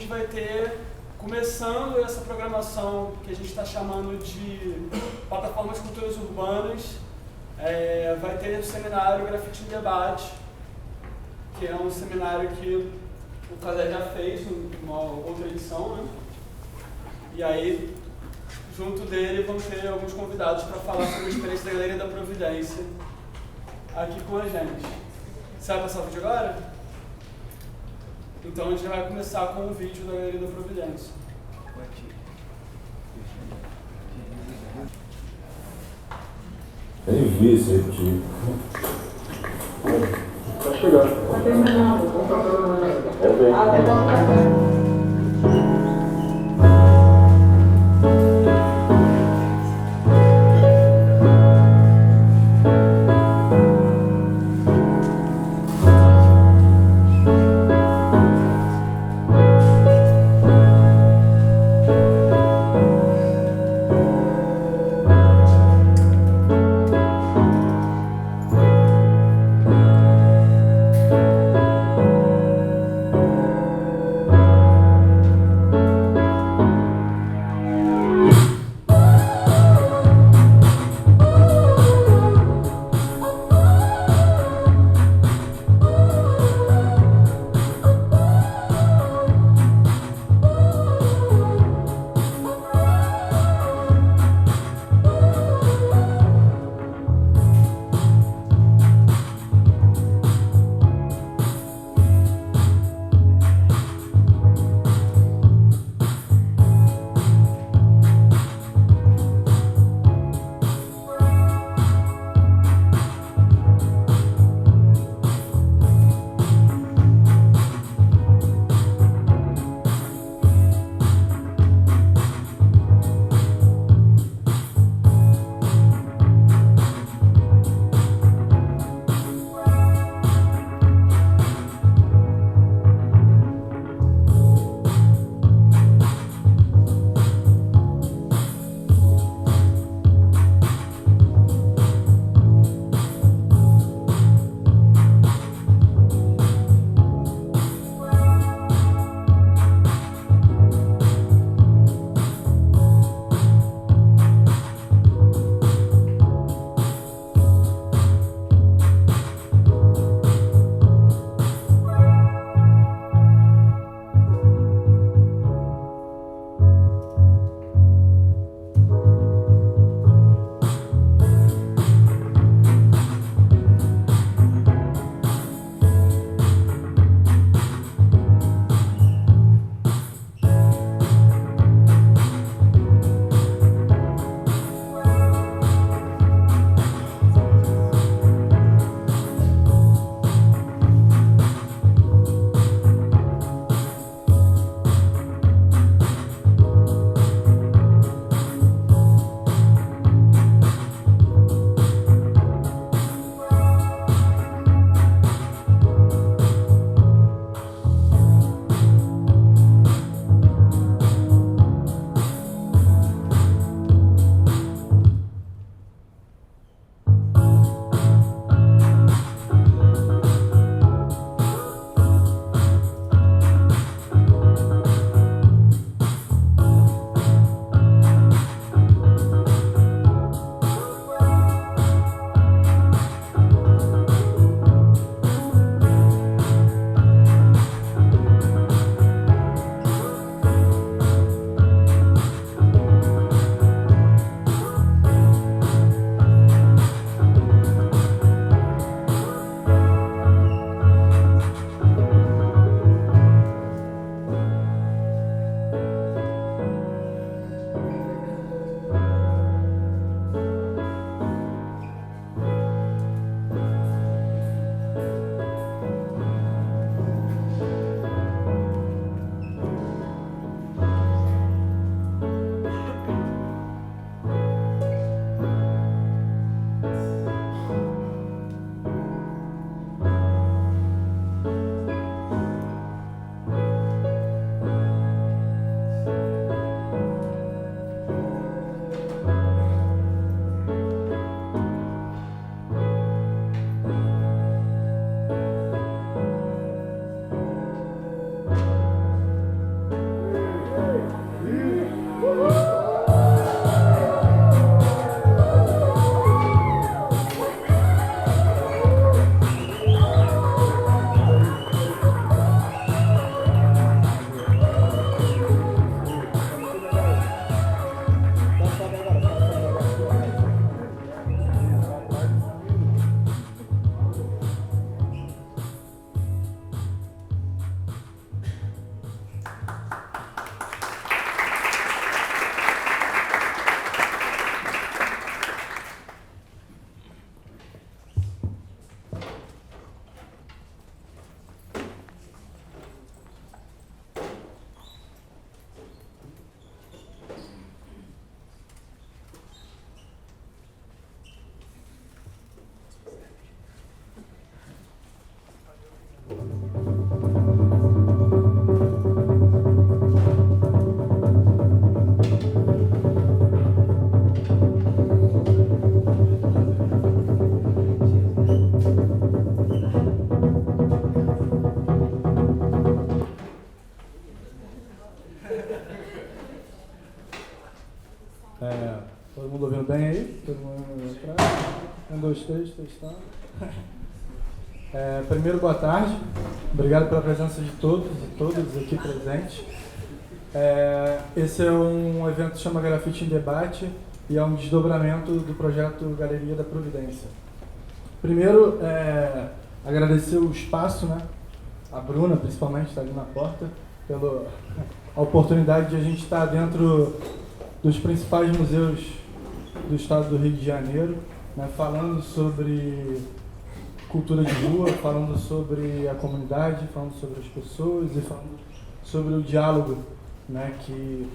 gente vai ter, começando essa programação que a gente está chamando de Plataformas de Culturas Urbanas, vai ter o seminário Grafite em Debate, que é um seminário que o Casé já fez uma outra edição, né? E aí, junto dele, vão ter alguns convidados para falar sobre a experiência da Galeria da Providência aqui com a gente. Você vai passar o vídeo agora? Então a gente já vai começar com o vídeo da Galeria da Providência. Nem vi esse repetido. Vai chegar. Tá terminando. três, testando. Primeiro, boa tarde. Obrigado pela presença de todos e todas aqui presentes. Esse é um evento que se chama Grafite em Debate e é um desdobramento do projeto Galeria da Providência. Primeiro, agradecer o espaço, né? A Bruna, principalmente, está ali na porta, pela oportunidade de a gente estar dentro dos principais museus do estado do Rio de Janeiro, né? Falando sobre cultura de rua, falando sobre a comunidade, falando sobre as pessoas e falando sobre o diálogo, né? Que,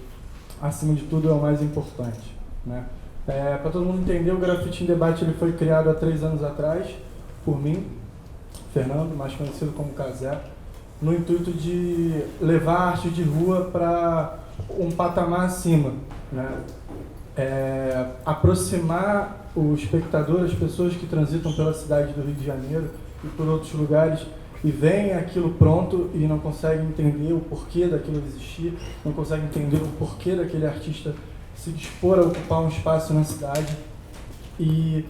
acima de tudo, é o mais importante, né? Para todo mundo entender, o Grafite em Debate ele foi criado há 3 anos atrás por mim, Fernando, mais conhecido como Casé, no intuito de levar a arte de rua para um patamar acima, né? Aproximar o espectador, as pessoas que transitam pela cidade do Rio de Janeiro e por outros lugares e veem aquilo pronto e não conseguem entender o porquê daquilo existir, não conseguem entender o porquê daquele artista se dispor a ocupar um espaço na cidade. E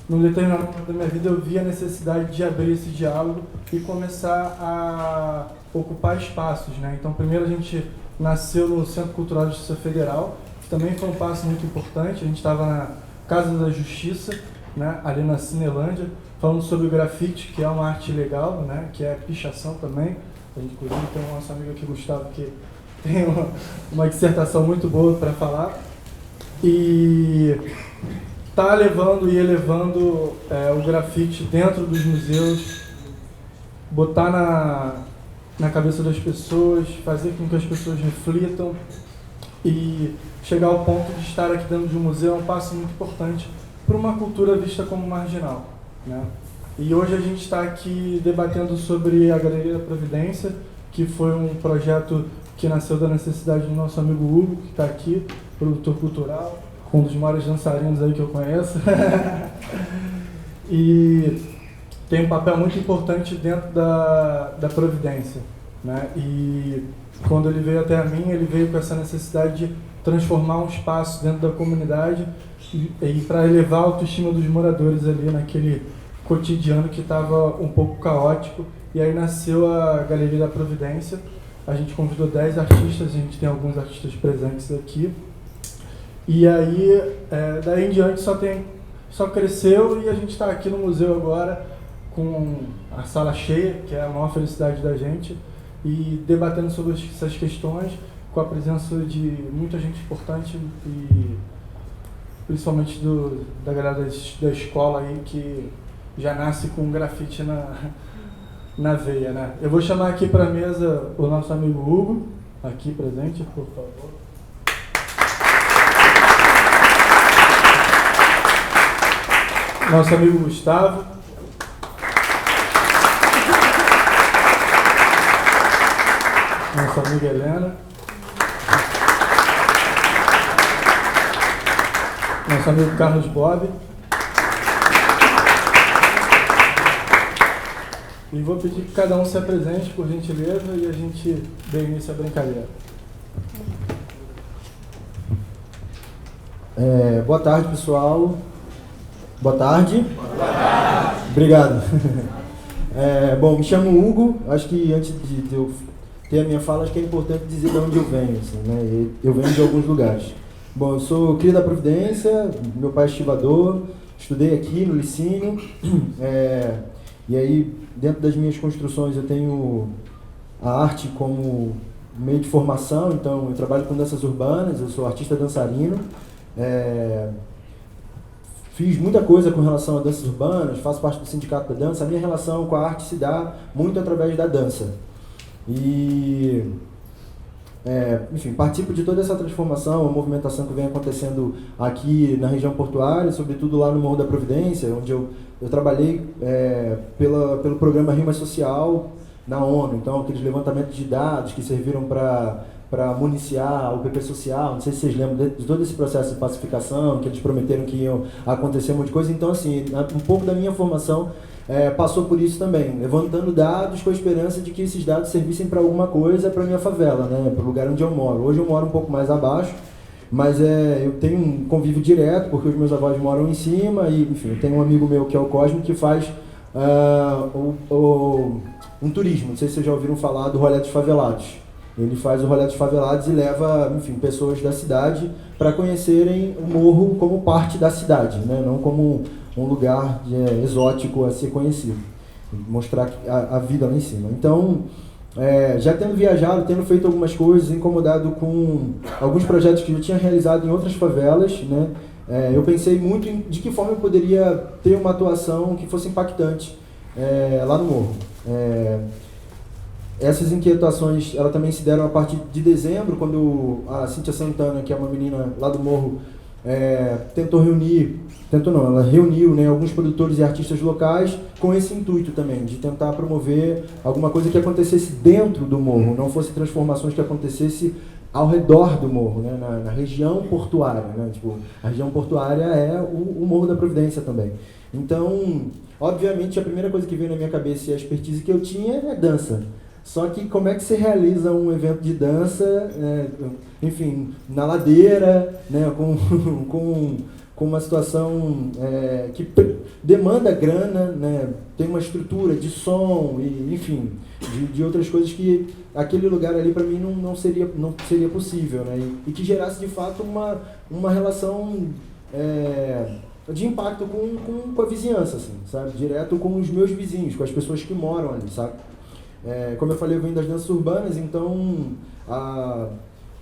num determinado momento da minha vida eu vi a necessidade de abrir esse diálogo e começar a ocupar espaços, né? Então, primeiro a gente nasceu no Centro Cultural de Justiça Federal, que também foi um passo muito importante. A gente estava na Casa da Justiça, né? Ali na Cinelândia, falando sobre o grafite, que é uma arte legal, né? Que é pichação também. A gente, inclusive, tem o nosso amigo aqui, Gustavo, que tem uma dissertação muito boa para falar. E está levando e elevando o grafite dentro dos museus, botar na cabeça das pessoas, fazer com que as pessoas reflitam e chegar ao ponto de estar aqui dentro de um museu é um passo muito importante para uma cultura vista como marginal, né? E hoje a gente está aqui debatendo sobre a Galeria da Providência, que foi um projeto que nasceu da necessidade do nosso amigo Hugo, que está aqui, produtor cultural, um dos maiores dançarinos aí que eu conheço. E tem um papel muito importante dentro da Providência, né? E quando ele veio até a mim, ele veio com essa necessidade de transformar um espaço dentro da comunidade e para elevar a autoestima dos moradores ali naquele cotidiano que estava um pouco caótico. E aí nasceu a Galeria da Providência. A gente convidou 10 artistas, a gente tem alguns artistas presentes aqui. E aí, daí em diante só cresceu e a gente está aqui no museu agora com a sala cheia, que é a maior felicidade da gente, e debatendo sobre essas questões com a presença de muita gente importante e principalmente da galera da escola aí que já nasce com grafite na veia, né? Eu vou chamar aqui para a mesa o nosso amigo Hugo, aqui presente, por favor. Nosso amigo Gustavo. Nossa amiga Helena. Nosso amigo Carlos Bob. E vou pedir que cada um se apresente, por gentileza, e a gente dê início à brincadeira. Boa tarde, pessoal. Boa tarde. Boa tarde. Obrigado. Bom, me chamo Hugo. Acho que antes de eu ter a minha fala, acho que é importante dizer de onde eu venho, assim, né? Eu venho de alguns lugares. Bom, eu sou cria da Providência, meu pai é estivador, estudei aqui no Licínio, e aí dentro das minhas construções eu tenho a arte como meio de formação, então eu trabalho com danças urbanas, eu sou artista dançarino, fiz muita coisa com relação a danças urbanas, faço parte do sindicato da dança. A minha relação com a arte se dá muito através da dança. E, enfim, participo de toda essa transformação, a movimentação que vem acontecendo aqui na região portuária, sobretudo lá no Morro da Providência, onde eu trabalhei pelo programa Rima Social na ONU. Então, aqueles levantamentos de dados que serviram para municiar o PP Social, não sei se vocês lembram de todo esse processo de pacificação, que eles prometeram que iam acontecer um monte de coisa. Então, assim, um pouco da minha formação passou por isso também, levantando dados com a esperança de que esses dados servissem para alguma coisa para a minha favela, né, para o lugar onde eu moro. Hoje eu moro um pouco mais abaixo, mas eu tenho um convívio direto, porque os meus avós moram em cima, e enfim, eu tenho um amigo meu que é o Cosme, que faz um turismo. Não sei se vocês já ouviram falar do Rolê dos Favelados. Ele faz o Rolê dos Favelados e leva, enfim, pessoas da cidade para conhecerem o morro como parte da cidade, né? Não como um lugar exótico a ser conhecido. Mostrar a vida lá em cima. Então, já tendo viajado, tendo feito algumas coisas, incomodado com alguns projetos que eu tinha realizado em outras favelas, né? Eu pensei muito de que forma eu poderia ter uma atuação que fosse impactante lá no morro. Essas inquietações, elas também se deram a partir de dezembro, quando a Cíntia Santana, que é uma menina lá do morro, ela reuniu, né, alguns produtores e artistas locais com esse intuito também, de tentar promover alguma coisa que acontecesse dentro do morro, não fosse transformações que acontecesse ao redor do morro, né, na região portuária, né, tipo, a região portuária é o Morro da Providência também. Então, obviamente, a primeira coisa que veio na minha cabeça e a expertise que eu tinha é dança. Só que como é que se realiza um evento de dança, enfim, na ladeira, né, com uma situação que demanda grana, né, tem uma estrutura de som, e, enfim, de outras coisas que aquele lugar ali para mim não seria possível, né, e que gerasse de fato uma relação de impacto com a vizinhança, assim, sabe, direto com os meus vizinhos, com as pessoas que moram ali, sabe. Como eu falei, eu venho das danças urbanas, então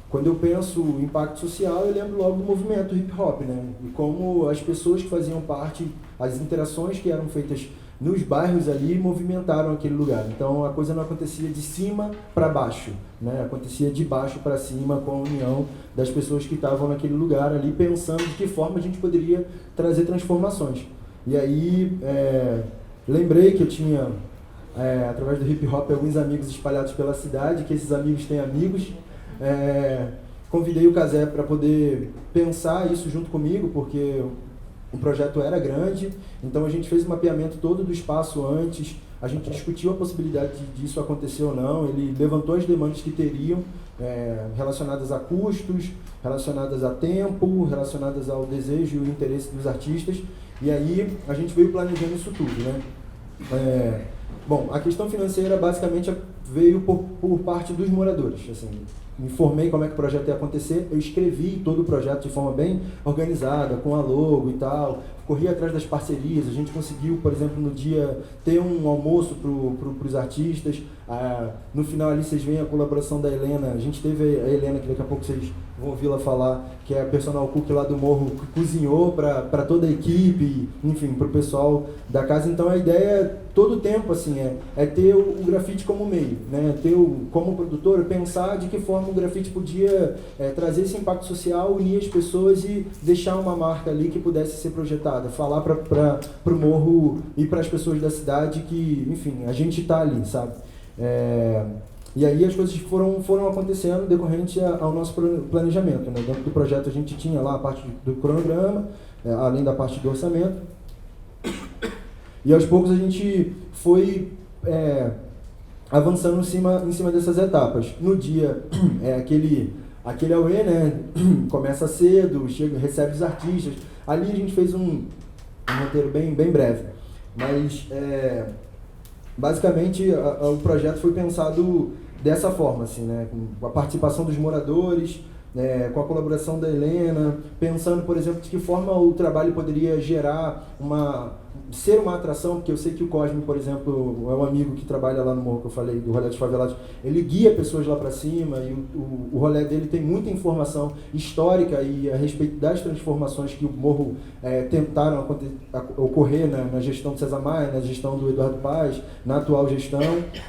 quando eu penso em impacto social, eu lembro logo do movimento hip hop, né? E como as pessoas que faziam parte, as interações que eram feitas nos bairros ali movimentaram aquele lugar. Então a coisa não acontecia de cima para baixo, né? Acontecia de baixo para cima, com a união das pessoas que estavam naquele lugar ali, pensando de que forma a gente poderia trazer transformações. E aí lembrei que eu tinha através do hip hop, alguns amigos espalhados pela cidade, que esses amigos têm amigos. Convidei o Casé para poder pensar isso junto comigo, porque o projeto era grande, então a gente fez o mapeamento todo do espaço antes, a gente discutiu a possibilidade disso acontecer ou não, ele levantou as demandas que teriam, relacionadas a custos, relacionadas a tempo, relacionadas ao desejo e o interesse dos artistas, e aí a gente veio planejando isso tudo, né? Bom, a questão financeira basicamente veio por parte dos moradores. Assim, me informei como é que o projeto ia acontecer, eu escrevi todo o projeto de forma bem organizada, com a logo e tal, corri atrás das parcerias, a gente conseguiu, por exemplo, no dia ter um almoço para os artistas, no final ali vocês veem a colaboração da Helena, a gente teve a Helena, que daqui a pouco vocês vão ouvi-la falar, que é a personal cook lá do morro, que cozinhou para toda a equipe, enfim, para o pessoal da casa. Então a ideia todo o tempo assim, é ter o grafite como meio, né? Como produtor, pensar de que forma o grafite podia trazer esse impacto social, unir as pessoas e deixar uma marca ali que pudesse ser projetada, falar para o morro e para as pessoas da cidade que, enfim, a gente está ali, sabe? E aí as coisas foram acontecendo decorrente ao nosso planejamento, né? Dentro do projeto a gente tinha lá a parte do cronograma, além da parte do orçamento, e aos poucos a gente foi avançando em cima dessas etapas. No dia, aquele auê, né? Começa cedo, recebe os artistas. Ali a gente fez um roteiro bem breve, mas basicamente o projeto foi pensado dessa forma, assim, né? Com a participação dos moradores, com a colaboração da Helena, pensando, por exemplo, de que forma o trabalho poderia gerar ser uma atração, porque eu sei que o Cosme, por exemplo, é um amigo que trabalha lá no morro, que eu falei, do Rolê dos Favelados, ele guia pessoas lá para cima, e o rolê dele tem muita informação histórica e a respeito das transformações que o morro tentaram ocorrer na gestão de César Maia, na gestão do Eduardo Paz, na atual gestão,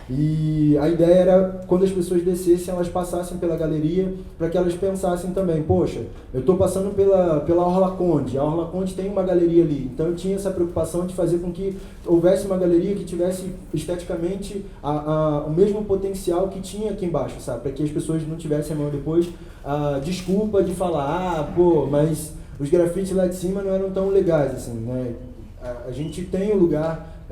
e a ideia era, quando as pessoas descessem, elas passassem pela galeria, para que elas pensassem também, poxa, eu estou passando pela Orla Conde, a Orla Conde tem uma galeria ali, então eu tinha essa preocupação de fazer com que houvesse uma galeria que tivesse esteticamente o mesmo potencial que tinha aqui embaixo, sabe? Para que as pessoas não tivessem a mão depois a desculpa de falar, mas os grafites lá de cima não eram tão legais, assim, né? A gente tem o lugar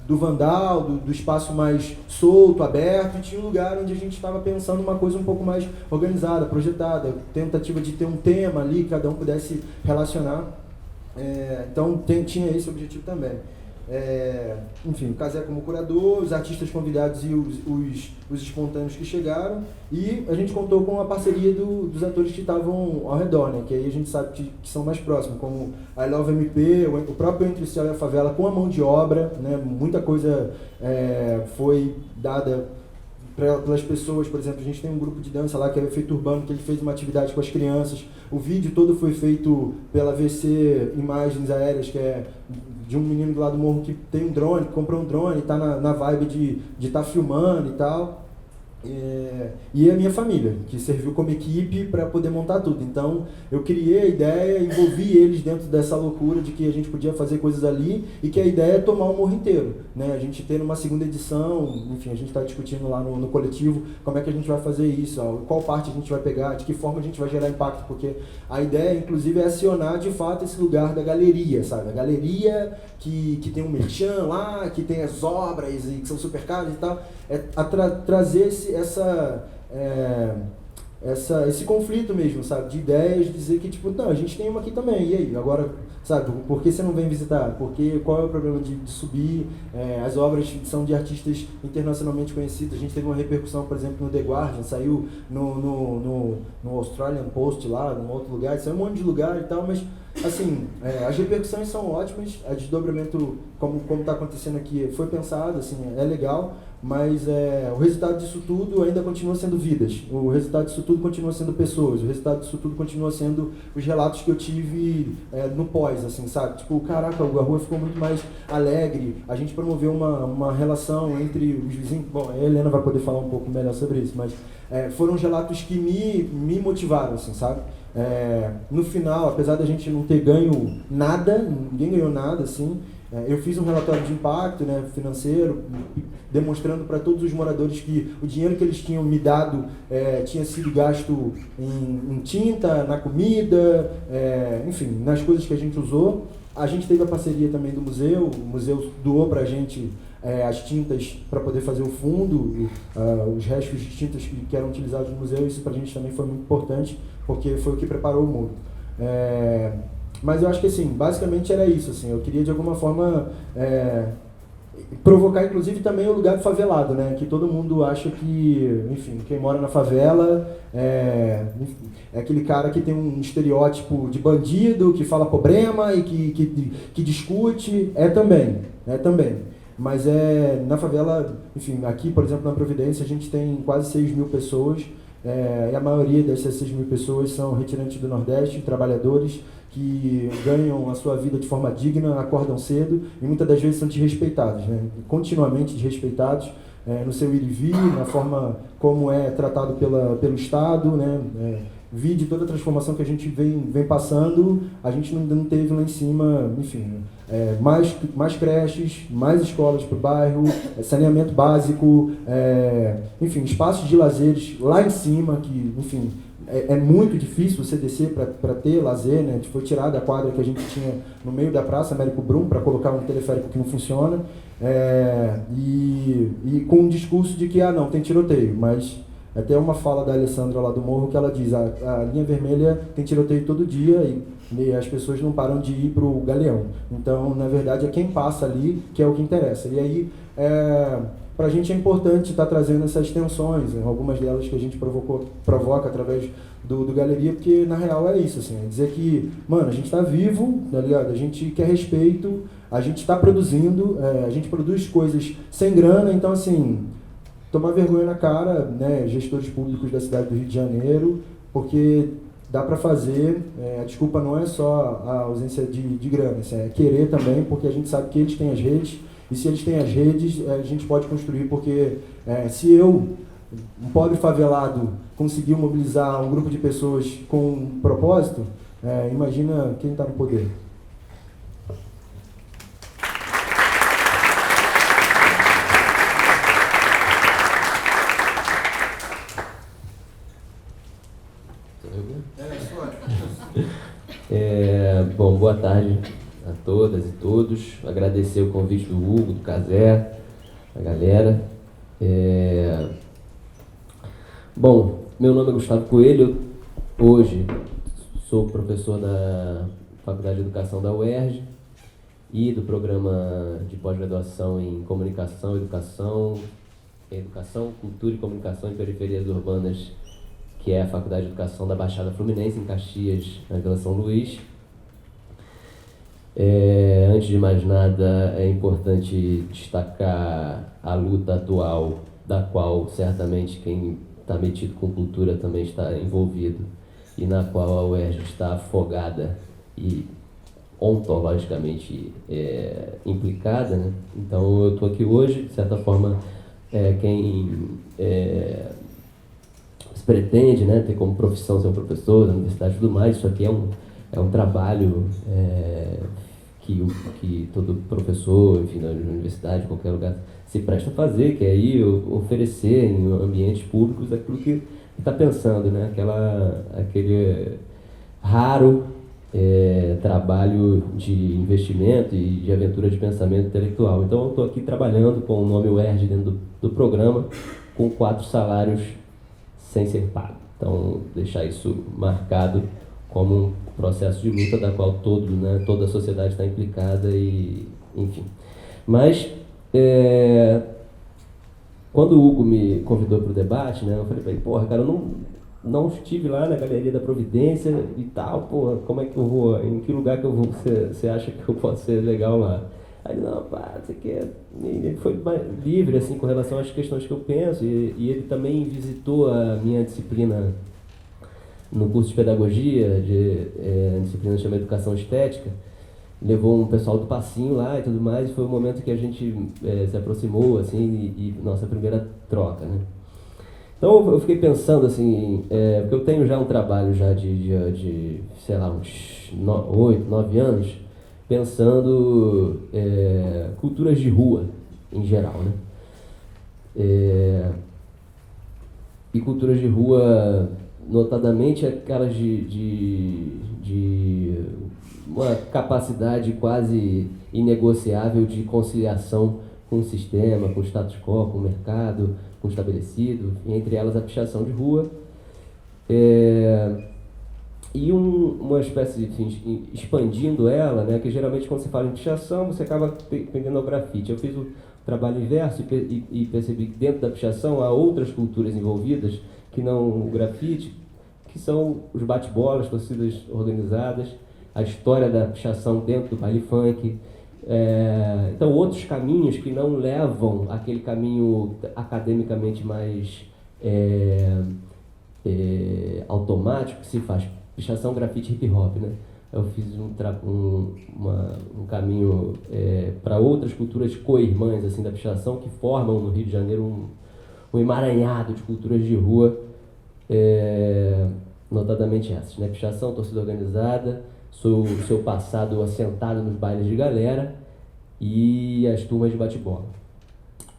do Vandal, do espaço mais solto, aberto, e tinha um lugar onde a gente estava pensando uma coisa um pouco mais organizada, projetada, tentativa de ter um tema ali, que cada um pudesse relacionar. Então tinha esse objetivo também. Enfim, o Casé como curador, os artistas convidados e os espontâneos que chegaram, e a gente contou com a parceria dos atores que estavam ao redor, né, que aí a gente sabe que são mais próximos, como a I Love MP, o próprio Entre o Céu e a Favela, com a mão de obra, né, muita coisa foi dada pelas pessoas. Por exemplo, a gente tem um grupo de dança lá que é o Efeito Urbano, que ele fez uma atividade com as crianças. O vídeo todo foi feito pela VC Imagens Aéreas, que é de um menino do lado do morro que tem um drone, que comprou um drone e está na vibe de estar filmando e tal. E a minha família, que serviu como equipe para poder montar tudo. Então eu criei a ideia, envolvi eles dentro dessa loucura de que a gente podia fazer coisas ali, e que a ideia é tomar o morro inteiro, né? A gente ter uma segunda edição, enfim, a gente está discutindo lá no coletivo como é que a gente vai fazer isso, qual parte a gente vai pegar, de que forma a gente vai gerar impacto, porque a ideia inclusive é acionar de fato esse lugar da galeria, sabe? A galeria que tem um merchan lá, que tem as obras e que são super caras e tal, trazer esse conflito mesmo, sabe, de ideias, dizer que tipo, não, a gente tem uma aqui também, e aí, agora, sabe, por que você não vem visitar? Qual é o problema de subir? As obras são de artistas internacionalmente conhecidos. A gente teve uma repercussão, por exemplo, no The Guardian, saiu no Australian Post lá, num outro lugar, saiu um monte de lugar e tal, mas assim, as repercussões são ótimas, a desdobramento, como está acontecendo aqui, foi pensado, assim, é legal, mas o resultado disso tudo ainda continua sendo vidas, o resultado disso tudo continua sendo pessoas, o resultado disso tudo continua sendo os relatos que eu tive no pós, assim, sabe? Tipo, caraca, a rua ficou muito mais alegre, a gente promoveu uma relação entre os vizinhos. Bom, a Helena vai poder falar um pouco melhor sobre isso, mas foram os relatos que me motivaram, assim, sabe? No final, apesar da gente não ter ganho nada, ninguém ganhou nada, assim, eu fiz um relatório de impacto, né, financeiro, demonstrando para todos os moradores que o dinheiro que eles tinham me dado tinha sido gasto em tinta, na comida, enfim, nas coisas que a gente usou. A gente teve a parceria também do museu, o museu doou para a gente as tintas para poder fazer o fundo, os restos de tintas que eram utilizados no museu. Isso para a gente também foi muito importante, porque foi o que preparou o muro. Mas eu acho que, assim, basicamente era isso, assim, eu queria de alguma forma provocar, inclusive, também o lugar do favelado, né, que todo mundo acha que, enfim, quem mora na favela é aquele cara que tem um estereótipo de bandido, que fala problema e que discute, também, mas na favela, enfim, aqui, por exemplo, na Providência, a gente tem quase 6.000 pessoas, e a maioria dessas 6.000 pessoas são retirantes do Nordeste, trabalhadores que ganham a sua vida de forma digna, acordam cedo e muitas das vezes são desrespeitados, né? Continuamente desrespeitados no seu ir e vir, na forma como é tratado pelo Estado, né? Vi de toda a transformação que a gente vem passando, a gente não teve lá em cima, enfim, mais creches, mais escolas para o bairro, saneamento básico, enfim, espaços de lazeres lá em cima, que, enfim, é muito difícil você descer para ter lazer, né? Foi tirada a quadra que a gente tinha no meio da praça, Américo Brum, para colocar um teleférico que não funciona, e com um discurso de que, não, tem tiroteio, mas até uma fala da Alessandra lá do Morro que ela diz, a linha vermelha tem tiroteio todo dia e as pessoas não param de ir para o Galeão. Então, na verdade, é quem passa ali que é o que interessa. E aí, para a gente é importante estar trazendo essas tensões, algumas delas que a gente provoca através do Galeria, porque na real é isso, assim, é dizer que, mano, a gente está vivo, tá ligado? A gente quer respeito, a gente está produzindo, a gente produz coisas sem grana, então, assim, tomar vergonha na cara, né, gestores públicos da cidade do Rio de Janeiro, porque dá para fazer, a desculpa não é só a ausência de grana, assim, é querer também, porque a gente sabe que eles têm as redes, e se eles têm as redes, a gente pode construir, porque se eu, um pobre favelado, conseguiu mobilizar um grupo de pessoas com um propósito, imagina quem está no poder. Bom, boa tarde a todas e todos. Agradecer o convite do Hugo, do Cazé, a galera. Bom, meu nome é Gustavo Coelho. Hoje sou professor da Faculdade de Educação da UERJ e do programa de pós-graduação em Comunicação, Educação, Cultura e Comunicação em Periferias Urbanas, que é a Faculdade de Educação da Baixada Fluminense, em Caxias, na Vila São Luís. Antes de mais nada, é importante destacar a luta atual, da qual certamente quem está metido com cultura também está envolvido, e na qual a UERJ está afogada e ontologicamente implicada, né? Então eu estou aqui hoje, de certa forma, quem se pretende, né, ter como profissão ser um professor da universidade e tudo mais, isso aqui é um trabalho que todo professor, enfim, na universidade, em qualquer lugar, se presta a fazer, que é ir oferecer em ambientes públicos aquilo que está pensando, né? Aquele raro trabalho de investimento e de aventura de pensamento intelectual. Então eu estou aqui trabalhando com o nome UERJ dentro do programa, com 4 salários sem ser pago. Então deixar isso marcado como um processo de luta da qual toda a sociedade está implicada e, enfim. Mas quando o Hugo me convidou para o debate, né, eu falei para ele, porra, cara, eu não estive lá na Galeria da Providência e tal, porra, como é que eu vou, em que lugar que eu vou, você acha que eu posso ser legal lá? Aí ele, não, pá, você quer... Ele foi livre, assim, com relação às questões que eu penso, e ele também visitou a minha disciplina no curso de pedagogia, a disciplina chama Educação Estética, levou um pessoal do passinho lá e tudo mais, e foi um momento que a gente se aproximou, assim, e nossa primeira troca, né? Então eu fiquei pensando, assim, porque eu tenho já um trabalho já de sei lá, uns 8, 9 anos, pensando culturas de rua, em geral, né? E culturas de rua, notadamente aquelas de uma capacidade quase inegociável de conciliação com o sistema, com o status quo, com o mercado, com o estabelecido, entre elas a pichação de rua. E uma espécie, enfim, expandindo ela, né, que geralmente quando você fala em pichação, você acaba pendendo ao grafite. Eu fiz o trabalho inverso e percebi que dentro da pichação há outras culturas envolvidas, que não o grafite, que são os bate-bolas, torcidas organizadas, a história da pichação dentro do baile funk. Então, outros caminhos que não levam aquele caminho academicamente mais automático que se faz. Pichação, grafite, hip hop, né? Eu fiz um caminho para outras culturas co-irmãs assim, da pichação, que formam no Rio de Janeiro um emaranhado de culturas de rua, notadamente essas, né? Pichação, torcida organizada, seu passado assentado nos bailes de galera e as turmas de bate-bola.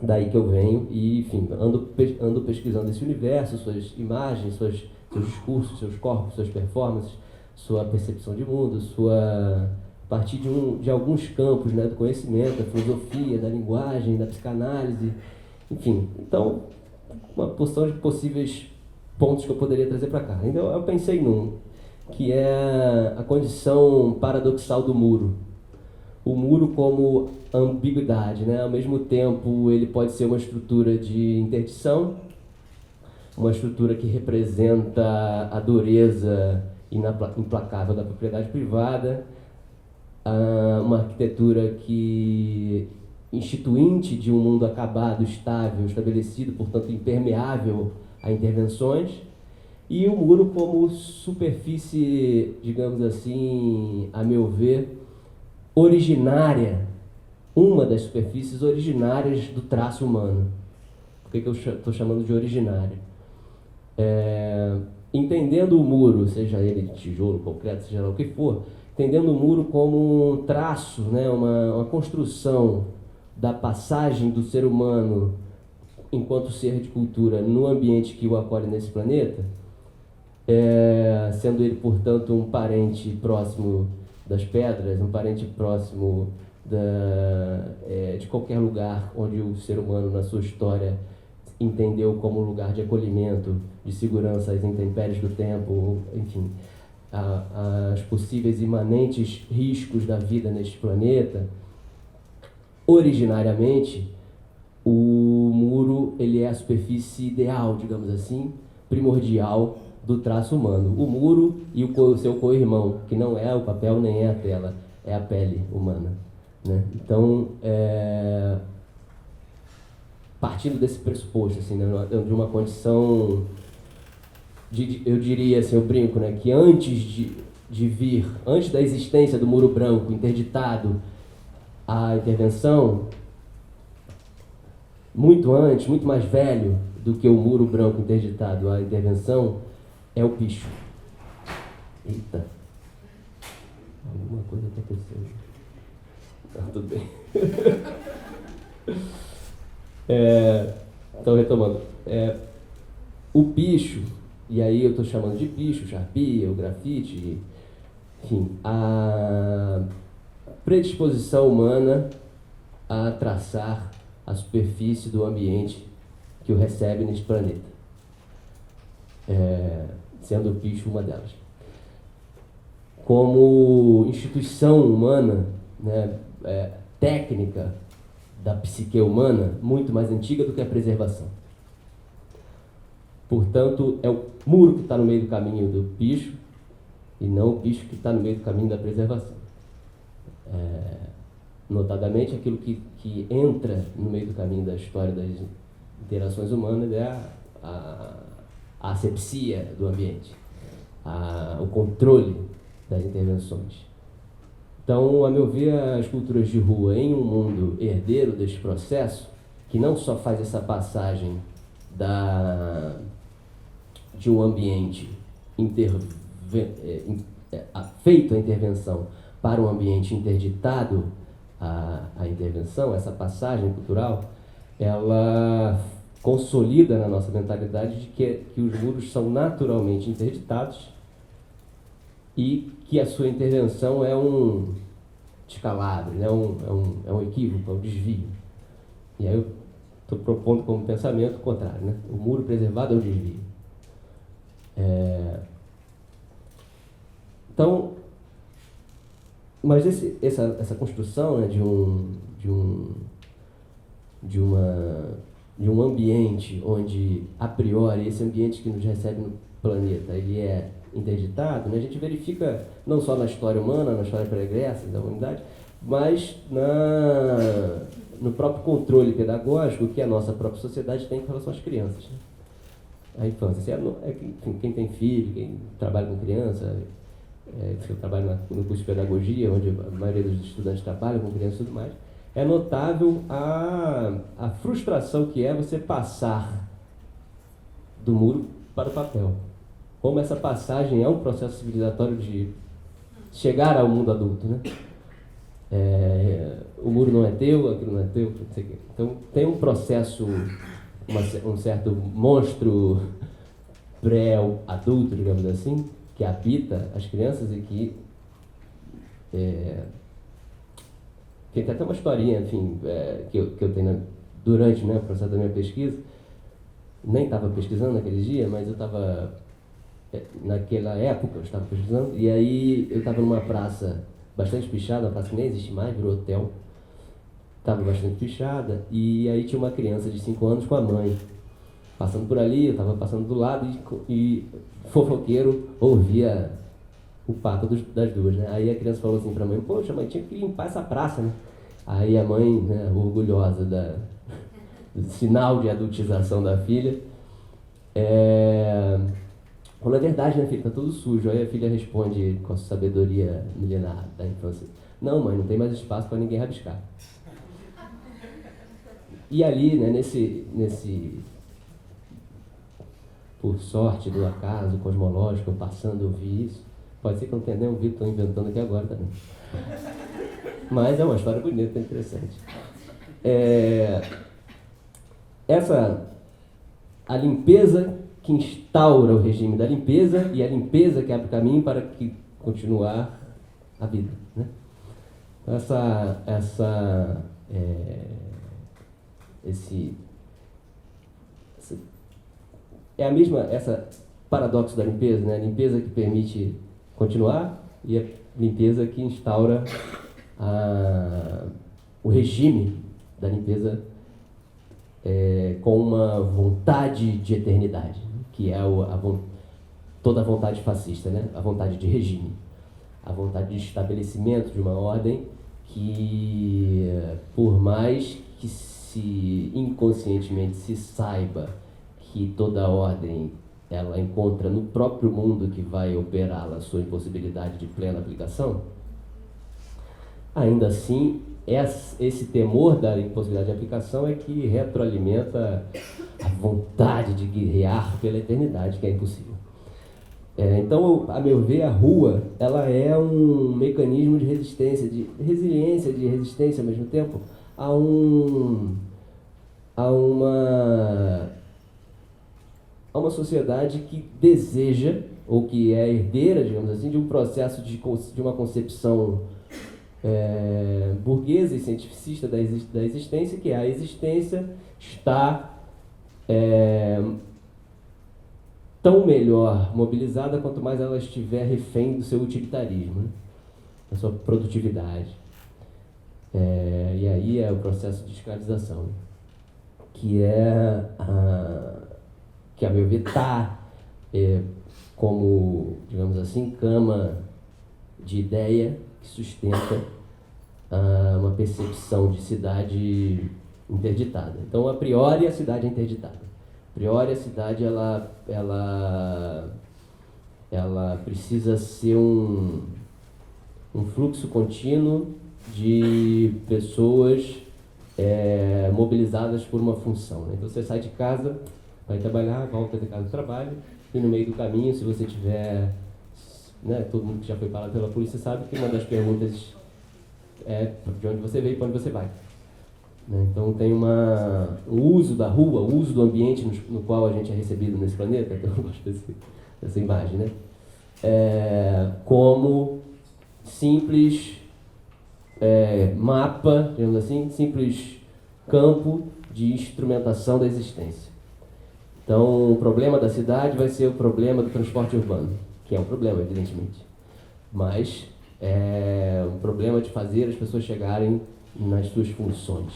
Daí que eu venho e, enfim, ando pesquisando esse universo, suas imagens, seus discursos, seus corpos, suas performances, sua percepção de mundo, a partir de alguns campos, né, do conhecimento, da filosofia, da linguagem, da psicanálise, enfim. Então, uma porção de possíveis pontos que eu poderia trazer para cá. Então, eu pensei num, que é a condição paradoxal do muro. O muro como ambiguidade, né? Ao mesmo tempo, ele pode ser uma estrutura de interdição, uma estrutura que representa a dureza implacável da propriedade privada, uma arquitetura que instituinte de um mundo acabado, estável, estabelecido, portanto impermeável a intervenções, e o muro como superfície, digamos assim, a meu ver, originária, uma das superfícies originárias do traço humano. Por que eu estou chamando de originária? Entendendo o muro, seja ele de tijolo, concreto, seja lá o que for, entendendo o muro como um traço, né, uma construção da passagem do ser humano enquanto ser de cultura no ambiente que o acolhe nesse planeta, sendo ele, portanto, um parente próximo das pedras, um parente próximo de qualquer lugar onde o ser humano, na sua história, entendeu como lugar de acolhimento, de segurança às intempéries do tempo, enfim, as possíveis imanentes riscos da vida neste planeta. Originariamente, o muro ele é a superfície ideal, digamos assim, primordial do traço humano. O muro e o seu co-irmão, que não é o papel nem é a tela, é a pele humana, né? Então, partindo desse pressuposto, assim, né, de uma condição, eu diria, assim, eu brinco, né, que antes antes da existência do muro branco interditado à intervenção, muito antes, muito mais velho do que o muro branco interditado à intervenção, é o picho. Eita, alguma coisa aconteceu. Tá, tudo bem. Então, retomando, o picho, e aí eu estou chamando de picho, Sharpie, o grafite, enfim, a predisposição humana a traçar a superfície do ambiente que o recebe neste planeta, sendo o picho uma delas. Como instituição humana, né, técnica da psique humana, muito mais antiga do que a preservação. Portanto, é o muro que está no meio do caminho do picho e não o picho que está no meio do caminho da preservação. Notadamente, aquilo que entra no meio do caminho da história das interações humanas é a asepsia do ambiente, o controle das intervenções. Então, a meu ver, as culturas de rua, em um mundo herdeiro deste processo, que não só faz essa passagem de um ambiente feito a intervenção para um ambiente interditado à intervenção, essa passagem cultural, ela consolida na nossa mentalidade de que os muros são naturalmente interditados e que a sua intervenção é um descalabro, né? é um equívoco, é um desvio. E aí eu estou propondo como pensamento o contrário, né? O muro preservado é o desvio. Então, mas essa construção, né, de um ambiente onde, a priori, esse ambiente que nos recebe no planeta, ele é interditado, né, a gente verifica não só na história humana, na história pregressa da humanidade, mas no próprio controle pedagógico que a nossa própria sociedade tem com relação às crianças, né? A infância. Enfim, quem tem filho, quem trabalha com criança, eu trabalho no curso de pedagogia, onde a maioria dos estudantes trabalham com crianças e tudo mais, é notável a frustração que é você passar do muro para o papel. Como essa passagem é um processo civilizatório de chegar ao mundo adulto, né? O muro não é teu, aquilo não é teu, não sei o quê. Então tem um processo, um certo monstro pré-adulto, digamos assim, que habita as crianças e que tem até uma historinha, enfim, que eu tenho durante, né, o processo da minha pesquisa. Nem estava pesquisando naquele dia, mas eu estava, naquela época eu estava pesquisando, e aí eu estava numa praça bastante pichada, a praça que nem existe mais, virou hotel, estava bastante pichada, e aí tinha uma criança de 5 anos com a mãe passando por ali, eu estava passando do lado e fofoqueiro ouvia o papo das duas, né? Aí a criança falou assim para a mãe: poxa, mãe, tinha que limpar essa praça, né? Aí a mãe, né, orgulhosa do sinal de adultização da filha, falou: é verdade, né, filho, tá tudo sujo. Aí a filha responde com a sabedoria milenar da infância: não, mãe, não tem mais espaço para ninguém rabiscar. E ali, né, nesse por sorte do acaso cosmológico, passando, eu vi isso. Pode ser que eu não tenha nem ouvido, estou inventando aqui agora também. Mas é uma história bonita, interessante. A limpeza que instaura o regime da limpeza e a limpeza que abre caminho para que continuar a vida, né? Então, é a mesma, essa paradoxo da limpeza, né? A limpeza que permite continuar e a limpeza que instaura o regime da limpeza com uma vontade de eternidade, né? Que é toda a vontade fascista, né? A vontade de regime, a vontade de estabelecimento de uma ordem que, por mais que se inconscientemente se saiba que toda ordem ela encontra no próprio mundo que vai operá-la a sua impossibilidade de plena aplicação, ainda assim, esse temor da impossibilidade de aplicação é que retroalimenta a vontade de guerrear pela eternidade, que é impossível. Então, a meu ver, a rua ela é um mecanismo de resistência, de resiliência, de resistência ao mesmo tempo, a uma sociedade que deseja, ou que é herdeira, digamos assim, de um processo de uma concepção burguesa e cientificista da existência, que a existência está tão melhor mobilizada quanto mais ela estiver refém do seu utilitarismo, né? Da sua produtividade. E aí é o processo de escravização, que que a meu ver está como, digamos assim, cama de ideia que sustenta uma percepção de cidade interditada. Então, a priori, a cidade é interditada. A priori, a cidade ela precisa ser um fluxo contínuo de pessoas mobilizadas por uma função, né? Então, você sai de casa, vai trabalhar, volta de casa do trabalho, e no meio do caminho, se você tiver, né, todo mundo que já foi parado pela polícia sabe que uma das perguntas é de onde você veio e para onde você vai, né? Então tem o uso da rua, o uso do ambiente no qual a gente é recebido nesse planeta, que eu gosto dessa imagem, né? Como simples mapa, digamos assim, simples campo de instrumentação da existência. Então, o problema da cidade vai ser o problema do transporte urbano, que é um problema, evidentemente. Mas é um problema de fazer as pessoas chegarem nas suas funções.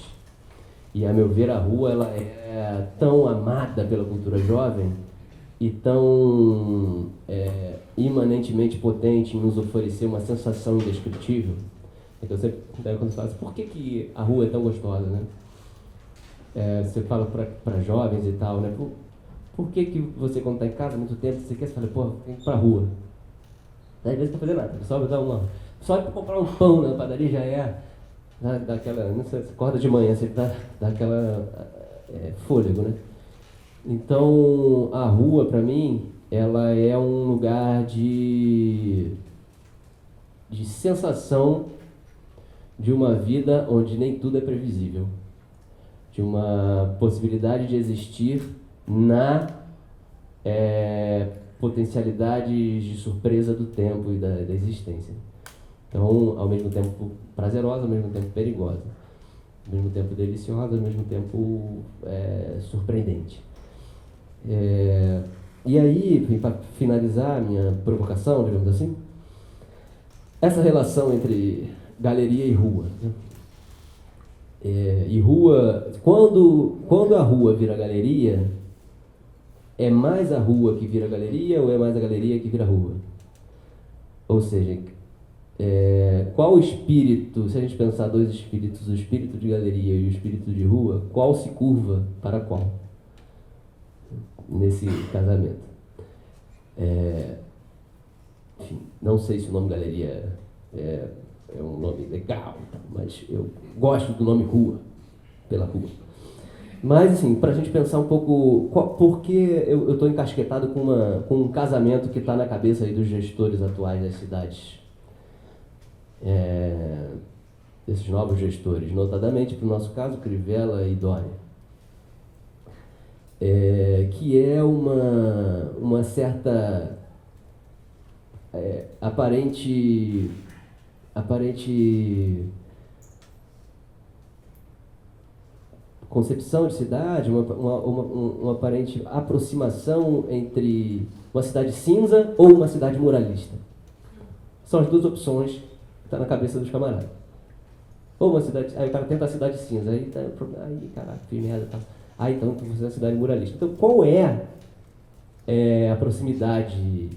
E, a meu ver, a rua ela é tão amada pela cultura jovem e tão imanentemente potente em nos oferecer uma sensação indescritível. Então, você quando fala assim, por que a rua é tão gostosa, né? Você fala para jovens e tal, né? Por que você, quando está em casa há muito tempo, você fala, pô, tem que ir para a rua? Às vezes não está fazendo nada, só para comprar um pão na padaria já daquela, não sei, você acorda de manhã, você dá aquela fôlego, né? Então, a rua, para mim, ela é um lugar de sensação de uma vida onde nem tudo é previsível, de uma possibilidade de existir na potencialidade de surpresa do tempo e da existência. Então, ao mesmo tempo prazerosa, ao mesmo tempo perigosa, ao mesmo tempo deliciosa, ao mesmo tempo surpreendente. E aí, para finalizar a minha provocação, digamos assim, essa relação entre galeria e rua, né? E rua, quando a rua vira galeria, é mais a rua que vira galeria ou é mais a galeria que vira rua? Ou seja, qual espírito, se a gente pensar dois espíritos, o espírito de galeria e o espírito de rua, qual se curva para qual nesse casamento? Enfim, não sei se o nome galeria é um nome legal, mas eu gosto do nome rua, pela rua. Mas, assim, para a gente pensar um pouco, por que eu estou encasquetado com um casamento que está na cabeça aí dos gestores atuais das cidades, desses novos gestores, notadamente, para o nosso caso, Crivella e Dória, que é uma certa aparente aparente concepção de cidade, uma aparente aproximação entre uma cidade cinza ou uma cidade muralista. São as duas opções que estão na cabeça dos camaradas. Ou uma cidade... Aí o cara tenta a cidade cinza, aí caraca, fiz merda, tá. Então tu faz a cidade muralista. Então qual é a proximidade,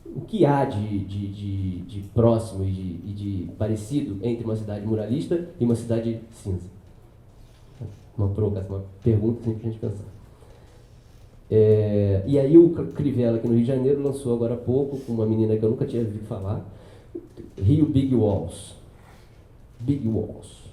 o que há de próximo e de parecido entre uma cidade muralista e uma cidade cinza? Uma provocação, uma pergunta sempre pra gente pensar. E aí o Crivella aqui no Rio de Janeiro lançou agora há pouco, com uma menina que eu nunca tinha ouvido falar, Rio Big Walls. Big Walls.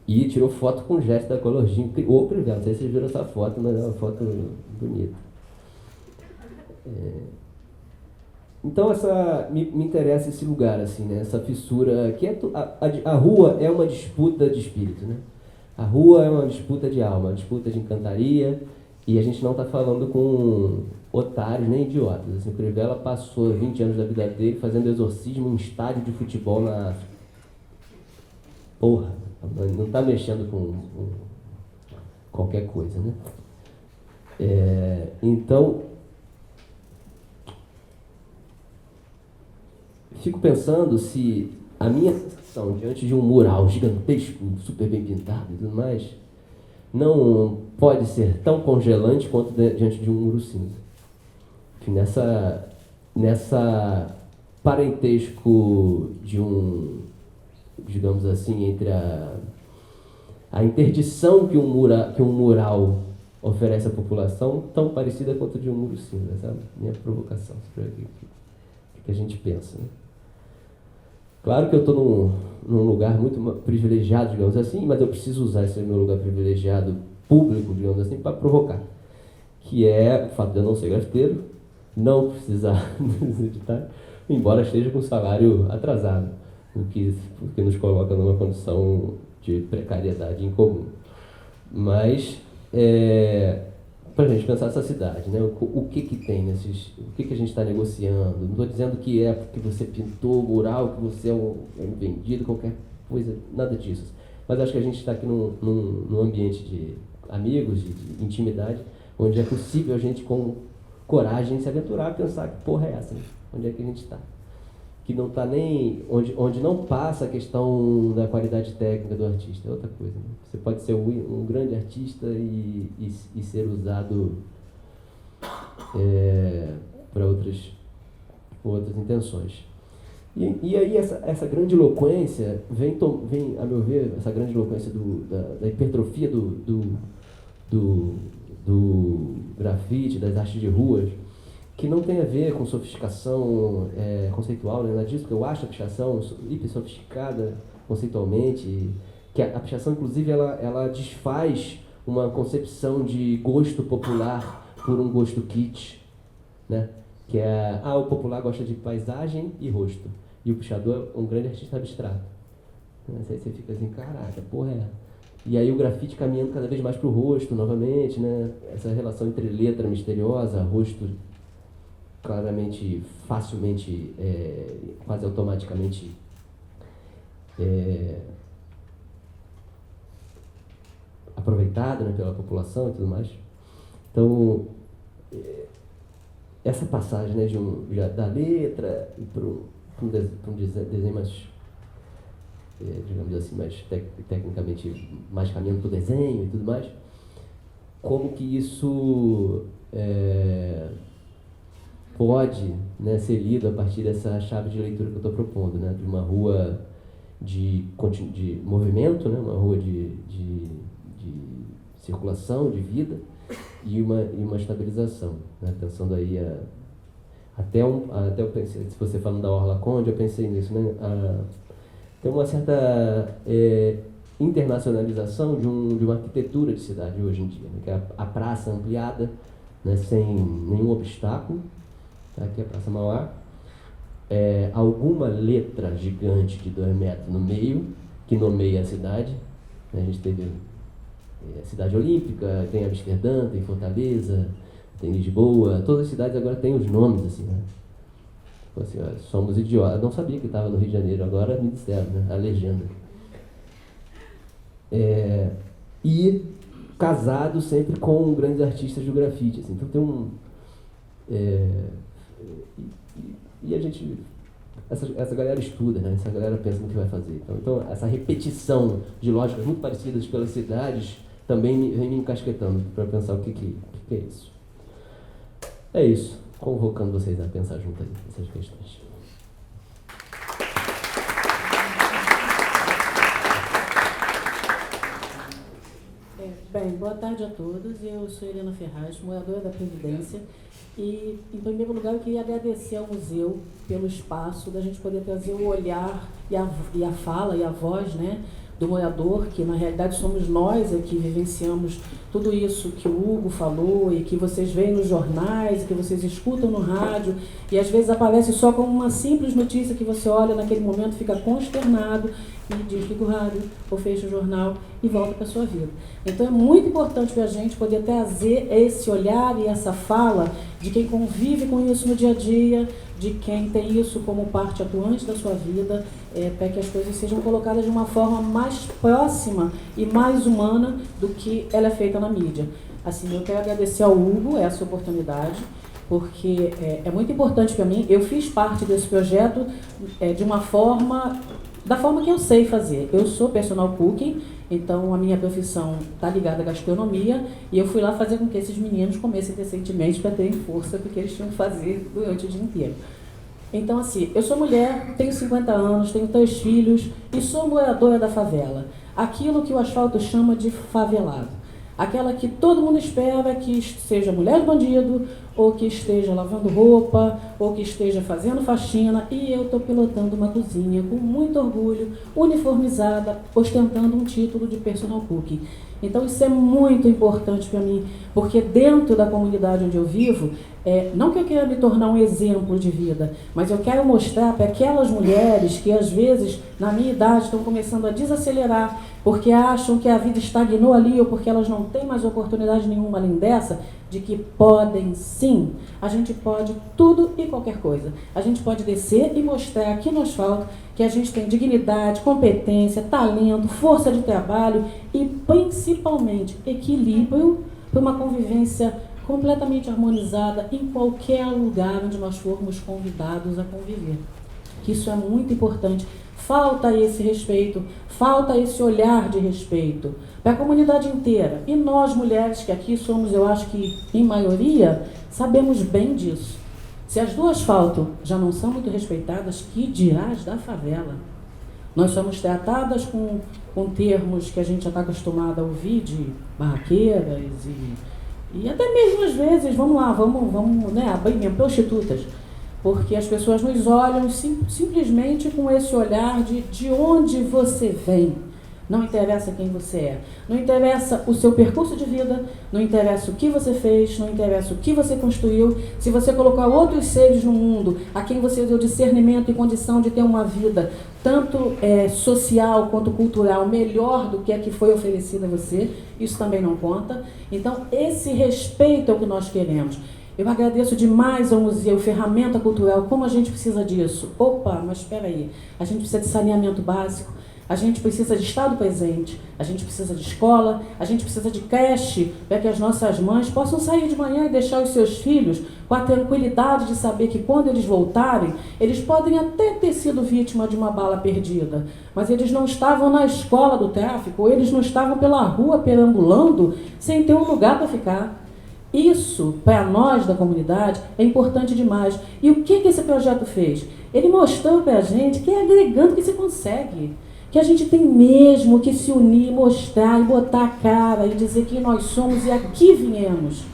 E tirou foto com o gesto da Colorginho, ou Crivella, não sei se vocês viram essa foto, mas é uma foto bonita. Então me interessa esse lugar, assim, né? Essa fissura, que a rua é uma disputa de espírito, né? A rua é uma disputa de alma, uma disputa de encantaria, e a gente não está falando com otários nem idiotas. Assim, o Crivella passou 20 anos da vida dele fazendo exorcismo em estádio de futebol na África. Porra, não está mexendo com qualquer coisa, né? Então, fico pensando se a minha sensação diante de um mural gigantesco, super bem pintado e tudo mais, não pode ser tão congelante quanto diante de um muro cinza. Enfim, nessa parentesco de digamos assim, entre a interdição que um mural oferece à população, tão parecida quanto de um muro cinza, sabe? Minha provocação, o que a gente pensa, né? Claro que eu estou num lugar muito privilegiado, digamos assim, mas eu preciso usar esse meu lugar privilegiado público, digamos assim, para provocar. Que é o fato de eu não ser grafiteiro, não precisar editar, embora esteja com salário atrasado, o que nos coloca numa condição de precariedade incomum. Mas, para a gente pensar essa cidade, né? O que tem nesses... O que a gente está negociando? Não estou dizendo que é porque você pintou o mural, que você é um vendido, qualquer coisa, nada disso. Mas acho que a gente está aqui num ambiente de amigos, de intimidade, onde é possível a gente, com coragem, se aventurar a pensar que porra é essa, né? Onde é que a gente está? Que não está nem... Onde não passa a questão da qualidade técnica do artista, é outra coisa, né? Você pode ser um grande artista e ser usado para outras intenções. E aí essa grande eloquência vem, a meu ver, essa grande eloquência da hipertrofia do grafite, das artes de ruas, que não tem a ver com sofisticação conceitual, né, nada disso, porque eu acho a pichação hiper sofisticada conceitualmente, que a pichação, inclusive, ela desfaz uma concepção de gosto popular por um gosto kitsch, né? Que é, o popular gosta de paisagem e rosto, e o pichador é um grande artista abstrato. Aí você fica assim, caraca, porra é. E aí o grafite caminhando cada vez mais para o rosto, novamente, né? Essa relação entre letra misteriosa, rosto claramente, facilmente, quase automaticamente aproveitado, né, pela população e tudo mais. Então, essa passagem, né, da letra para um desenho mais, digamos assim, mais tecnicamente, mais caminhando para o desenho e tudo mais, como que isso pode, né, ser lido a partir dessa chave de leitura que eu estou propondo, né, de uma rua de movimento, né, uma rua de circulação, de vida, e uma estabilização, né, pensando aí até eu pensei, se você falando da Orla Conde, eu pensei nisso, né, tem uma certa internacionalização de uma arquitetura de cidade hoje em dia, né, que é a praça ampliada, né, sem nenhum obstáculo. Aqui é a Praça Mauá, alguma letra gigante de 2 metros no meio, que nomeia a cidade. A gente teve a Cidade Olímpica, tem Amsterdã, tem Fortaleza, tem Lisboa, todas as cidades agora têm os nomes, assim, né? Assim, ó, somos idiotas. Eu não sabia que estava no Rio de Janeiro, agora me disseram, né? A legenda. E casado sempre com grandes artistas do grafite, assim. Então tem um... E a gente... Essa galera estuda, né? Essa galera pensa no que vai fazer. Então essa repetição de lógicas muito parecidas pelas cidades também vem me encasquetando para pensar o que é isso. É isso. Convocando vocês a pensar junto aí nessas questões. Bem, boa tarde a todos. Eu sou Helena Ferraz, moradora da Previdência. E, em primeiro lugar, eu queria agradecer ao museu pelo espaço da gente poder trazer o olhar e a fala e a voz, né, do morador, que na realidade somos nós que vivenciamos tudo isso que o Hugo falou e que vocês veem nos jornais, e que vocês escutam no rádio, e às vezes aparece só como uma simples notícia que você olha naquele momento, fica consternado e desliga o rádio ou fecha o jornal e volta para a sua vida. Então é muito importante para a gente poder trazer esse olhar e essa fala de quem convive com isso no dia a dia, de quem tem isso como parte atuante da sua vida, para que as coisas sejam colocadas de uma forma mais próxima e mais humana do que ela é feita na mídia. Assim, eu quero agradecer ao Hugo essa oportunidade, porque é muito importante para mim. Eu fiz parte desse projeto de uma forma, da forma que eu sei fazer. Eu sou personal cooking, então a minha profissão está ligada à gastronomia, e eu fui lá fazer com que esses meninos comessem decentemente para terem força, porque eles tinham que fazer durante o dia inteiro. Então, assim, eu sou mulher, tenho 50 anos, tenho 3 filhos e sou moradora da favela. Aquilo que o asfalto chama de favelado. Aquela que todo mundo espera que seja mulher de bandido, ou que esteja lavando roupa, ou que esteja fazendo faxina, e eu estou pilotando uma cozinha com muito orgulho, uniformizada, ostentando um título de personal cooking. Então isso é muito importante para mim, porque dentro da comunidade onde eu vivo, não que eu queira me tornar um exemplo de vida, mas eu quero mostrar para aquelas mulheres que às vezes, na minha idade, estão começando a desacelerar, porque acham que a vida estagnou ali, ou porque elas não têm mais oportunidade nenhuma além dessa, de que podem sim. A gente pode tudo e qualquer coisa. A gente pode descer e mostrar aqui no asfalto que a gente tem dignidade, competência, talento, força de trabalho e, principalmente, equilíbrio para uma convivência completamente harmonizada em qualquer lugar onde nós formos convidados a conviver. Isso é muito importante. Falta esse respeito, falta esse olhar de respeito para a comunidade inteira. E nós, mulheres, que aqui somos, eu acho que em maioria, sabemos bem disso. Se as do asfalto já não são muito respeitadas, que dirás da favela? Nós somos tratadas com termos que a gente já está acostumado a ouvir, de barraqueiras e até mesmo às vezes, vamos abrir mesmo, prostitutas. Porque as pessoas nos olham simplesmente com esse olhar de onde você vem. Não interessa quem você é. Não interessa o seu percurso de vida, não interessa o que você fez, não interessa o que você construiu. Se você colocar outros seres no mundo, a quem você deu discernimento e condição de ter uma vida, tanto social quanto cultural, melhor do que a que foi oferecida a você, isso também não conta. Então, esse respeito é o que nós queremos. Eu agradeço demais ao museu, ferramenta cultural, como a gente precisa disso. Opa, mas espera aí, a gente precisa de saneamento básico, a gente precisa de estado presente, a gente precisa de escola, a gente precisa de creche, para que as nossas mães possam sair de manhã e deixar os seus filhos com a tranquilidade de saber que quando eles voltarem, eles podem até ter sido vítima de uma bala perdida, mas eles não estavam na escola do tráfico, ou eles não estavam pela rua perambulando sem ter um lugar para ficar. Isso, para nós da comunidade, é importante demais. E o que esse projeto fez? Ele mostrou para a gente que é agregando que se consegue. Que a gente tem mesmo que se unir, mostrar e botar a cara e dizer quem nós somos e aqui viemos.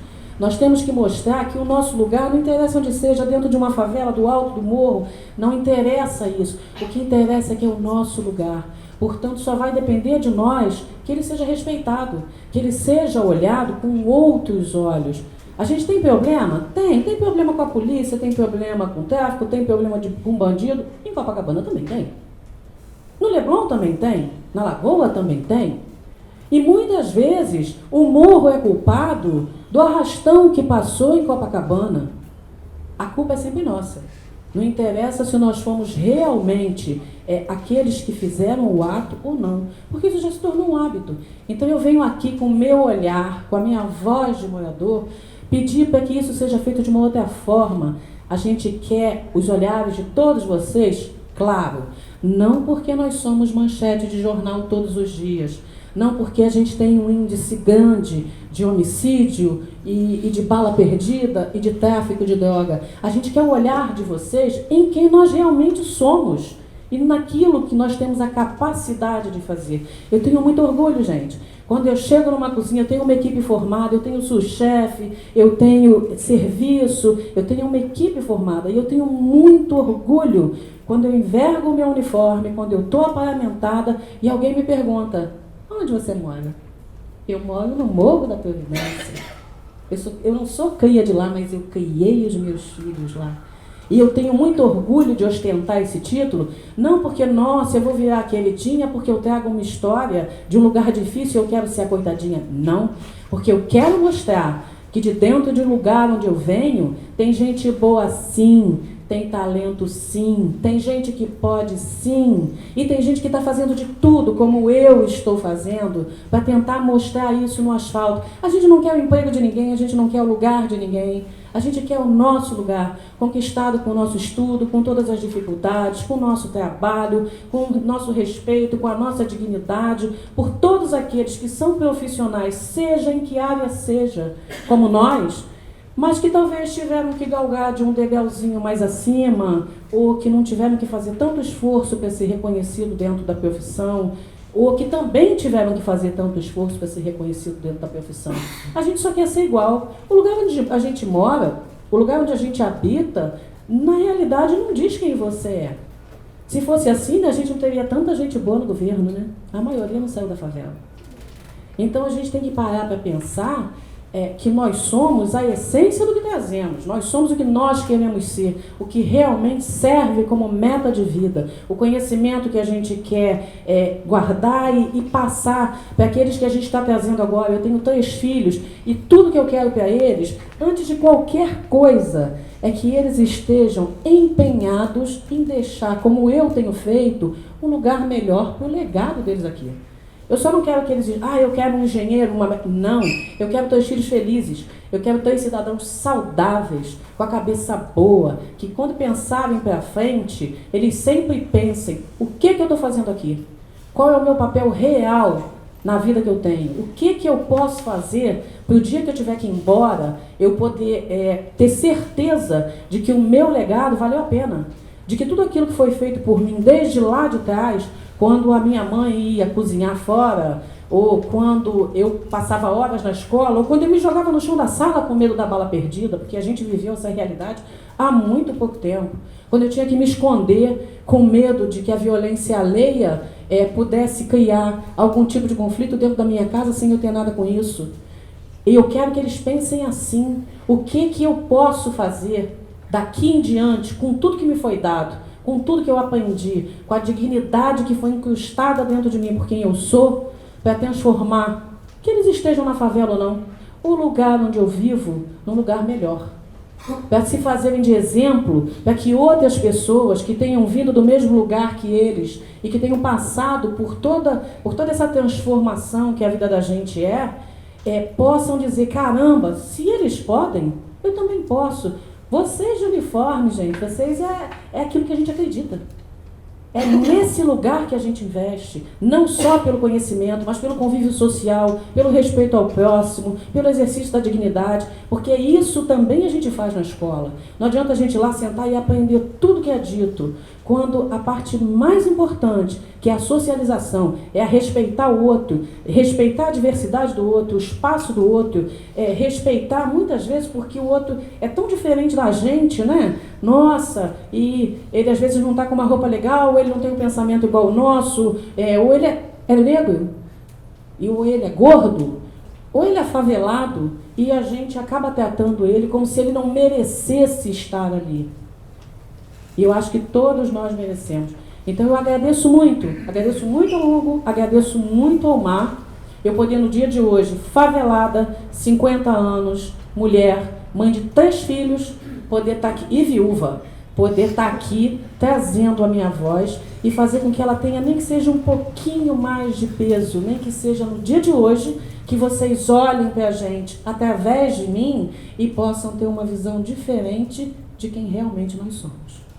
Nós temos que mostrar que o nosso lugar não interessa onde seja, dentro de uma favela, do alto do morro, não interessa isso. O que interessa é que é o nosso lugar. Portanto, só vai depender de nós que ele seja respeitado, que ele seja olhado com outros olhos. A gente tem problema? Tem problema com a polícia, tem problema com o tráfico, tem problema com bandido. Em Copacabana também tem. No Leblon também tem. Na Lagoa também tem. E muitas vezes o morro é culpado do arrastão que passou em Copacabana. A culpa é sempre nossa. Não interessa se nós fomos realmente aqueles que fizeram o ato ou não, porque isso já se tornou um hábito. Então eu venho aqui com o meu olhar, com a minha voz de morador, pedir para que isso seja feito de uma outra forma. A gente quer os olhares de todos vocês, claro, não porque nós somos manchete de jornal todos os dias, não porque a gente tem um índice grande de homicídio e de bala perdida e de tráfico de droga. A gente quer o olhar de vocês em quem nós realmente somos e naquilo que nós temos a capacidade de fazer. Eu tenho muito orgulho, gente. Quando eu chego numa cozinha, eu tenho uma equipe formada, eu tenho sous-chefe, eu tenho serviço, eu tenho uma equipe formada. E eu tenho muito orgulho quando eu envergo o meu uniforme, quando eu estou aparamentada e alguém me pergunta: onde você mora? Eu moro no Morro da Providência. Eu não sou cria de lá, mas eu criei os meus filhos lá. E eu tenho muito orgulho de ostentar esse título, não porque, nossa, eu vou virar a queridinha porque eu trago uma história de um lugar difícil e eu quero ser a coitadinha. Não, porque eu quero mostrar que de dentro de um lugar onde eu venho, tem gente boa sim, tem talento sim, tem gente que pode sim, e tem gente que está fazendo de tudo, como eu estou fazendo, para tentar mostrar isso no asfalto. A gente não quer o emprego de ninguém, a gente não quer o lugar de ninguém, a gente quer o nosso lugar, conquistado com o nosso estudo, com todas as dificuldades, com o nosso trabalho, com o nosso respeito, com a nossa dignidade, por todos aqueles que são profissionais, seja em que área seja, como nós, mas que talvez tiveram que galgar de um degrauzinho mais acima, ou que não tiveram que fazer tanto esforço para ser reconhecido dentro da profissão, ou que também tiveram que fazer tanto esforço para ser reconhecido dentro da profissão. A gente só quer ser igual. O lugar onde a gente mora, o lugar onde a gente habita, na realidade não diz quem você é. Se fosse assim, a gente não teria tanta gente boa no governo, né? A maioria não saiu da favela. Então a gente tem que parar para pensar que nós somos a essência do que trazemos, nós somos o que nós queremos ser, o que realmente serve como meta de vida, o conhecimento que a gente quer guardar e passar para aqueles que a gente está trazendo agora. Eu tenho 3 filhos e tudo que eu quero para eles, antes de qualquer coisa, é que eles estejam empenhados em deixar, como eu tenho feito, um lugar melhor para o legado deles aqui. Eu só não quero que eles digam, eu quero um engenheiro, Não, eu quero 3 filhos felizes, eu quero 3 cidadãos saudáveis, com a cabeça boa, que quando pensarem para frente, eles sempre pensem, o que eu estou fazendo aqui? Qual é o meu papel real na vida que eu tenho? O que eu posso fazer para o dia que eu tiver que ir embora, eu poder ter certeza de que o meu legado valeu a pena? De que tudo aquilo que foi feito por mim desde lá de trás, quando a minha mãe ia cozinhar fora, ou quando eu passava horas na escola, ou quando eu me jogava no chão da sala com medo da bala perdida, porque a gente viveu essa realidade há muito pouco tempo. Quando eu tinha que me esconder com medo de que a violência alheia pudesse criar algum tipo de conflito dentro da minha casa sem eu ter nada com isso. E eu quero que eles pensem assim, o que eu posso fazer daqui em diante, com tudo que me foi dado, com tudo que eu aprendi, com a dignidade que foi incrustada dentro de mim por quem eu sou, para transformar, que eles estejam na favela ou não, o lugar onde eu vivo num lugar melhor. Para se fazerem de exemplo, para que outras pessoas que tenham vindo do mesmo lugar que eles e que tenham passado por toda essa transformação que a vida da gente possam dizer, caramba, se eles podem, eu também posso. Vocês de uniforme, gente, vocês é aquilo que a gente acredita. É nesse lugar que a gente investe, não só pelo conhecimento, mas pelo convívio social, pelo respeito ao próximo, pelo exercício da dignidade, porque isso também a gente faz na escola. Não adianta a gente ir lá sentar e aprender tudo que é dito, quando a parte mais importante, que é a socialização, é a respeitar o outro, respeitar a diversidade do outro, o espaço do outro, respeitar muitas vezes porque o outro é tão diferente da gente, né? Nossa, e ele às vezes não está com uma roupa legal, ou ele não tem um pensamento igual ao nosso, ou ele é negro, ou ele é gordo, ou ele é favelado, e a gente acaba tratando ele como se ele não merecesse estar ali. E eu acho que todos nós merecemos. Então eu agradeço muito ao Hugo, agradeço muito ao Mar, Eu poder, no dia de hoje, favelada, 50 anos, mulher, mãe de 3 filhos, poder estar aqui, e viúva, poder estar aqui trazendo a minha voz e fazer com que ela tenha, nem que seja um pouquinho mais de peso, nem que seja no dia de hoje, que vocês olhem para a gente através de mim e possam ter uma visão diferente de quem realmente nós somos.